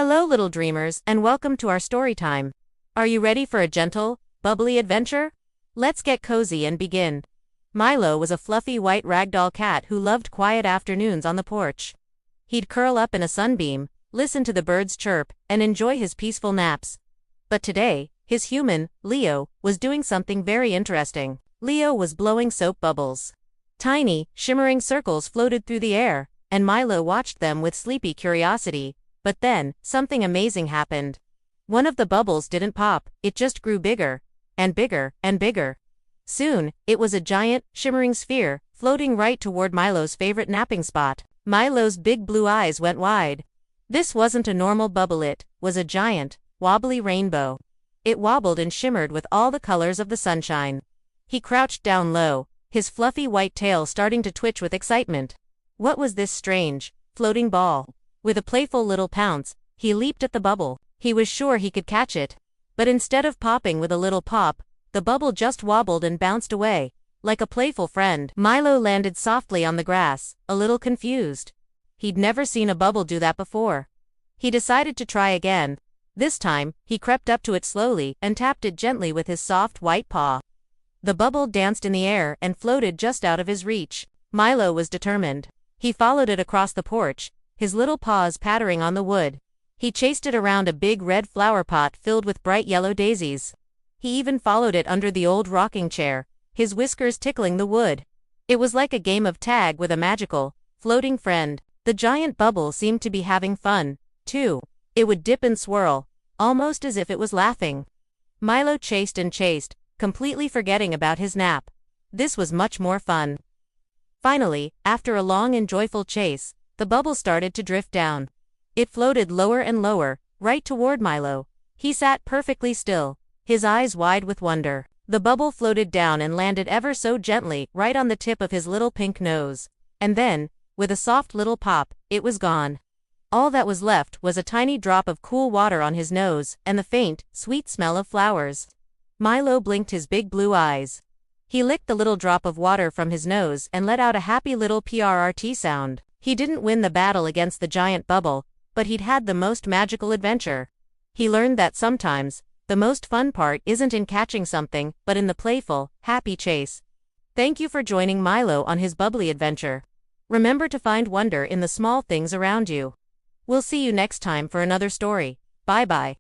Hello, little dreamers, and welcome to our story time. Are you ready for a gentle, bubbly adventure? Let's get cozy and begin. Milo was a fluffy white ragdoll cat who loved quiet afternoons on the porch. He'd curl up in a sunbeam, listen to the birds chirp, and enjoy his peaceful naps. But today, his human, Leo, was doing something very interesting. Leo was blowing soap bubbles. Tiny, shimmering circles floated through the air, and Milo watched them with sleepy curiosity. But then, something amazing happened. One of the bubbles didn't pop, it just grew bigger, and bigger, and bigger. Soon, it was a giant, shimmering sphere, floating right toward Milo's favorite napping spot. Milo's big blue eyes went wide. This wasn't a normal bubble, it was a giant, wobbly rainbow. It wobbled and shimmered with all the colors of the sunshine. He crouched down low, his fluffy white tail starting to twitch with excitement. What was this strange, floating ball? With a playful little pounce, he leaped at the bubble. He was sure he could catch it. But instead of popping with a little pop, the bubble just wobbled and bounced away, like a playful friend. Milo landed softly on the grass, a little confused. He'd never seen a bubble do that before. He decided to try again. This time, he crept up to it slowly and tapped it gently with his soft white paw. The bubble danced in the air and floated just out of his reach. Milo was determined. He followed it across the porch, his little paws pattering on the wood. He chased it around a big red flower pot filled with bright yellow daisies. He even followed it under the old rocking chair, his whiskers tickling the wood. It was like a game of tag with a magical, floating friend. The giant bubble seemed to be having fun, too. It would dip and swirl, almost as if it was laughing. Milo chased and chased, completely forgetting about his nap. This was much more fun. Finally, after a long and joyful chase, the bubble started to drift down. It floated lower and lower, right toward Milo. He sat perfectly still, his eyes wide with wonder. The bubble floated down and landed ever so gently right on the tip of his little pink nose. And then, with a soft little pop, it was gone. All that was left was a tiny drop of cool water on his nose and the faint, sweet smell of flowers. Milo blinked his big blue eyes. He licked the little drop of water from his nose and let out a happy little PRRT sound. He didn't win the battle against the giant bubble, but he'd had the most magical adventure. He learned that sometimes, the most fun part isn't in catching something, but in the playful, happy chase. Thank you for joining Milo on his bubbly adventure. Remember to find wonder in the small things around you. We'll see you next time for another story. Bye-bye.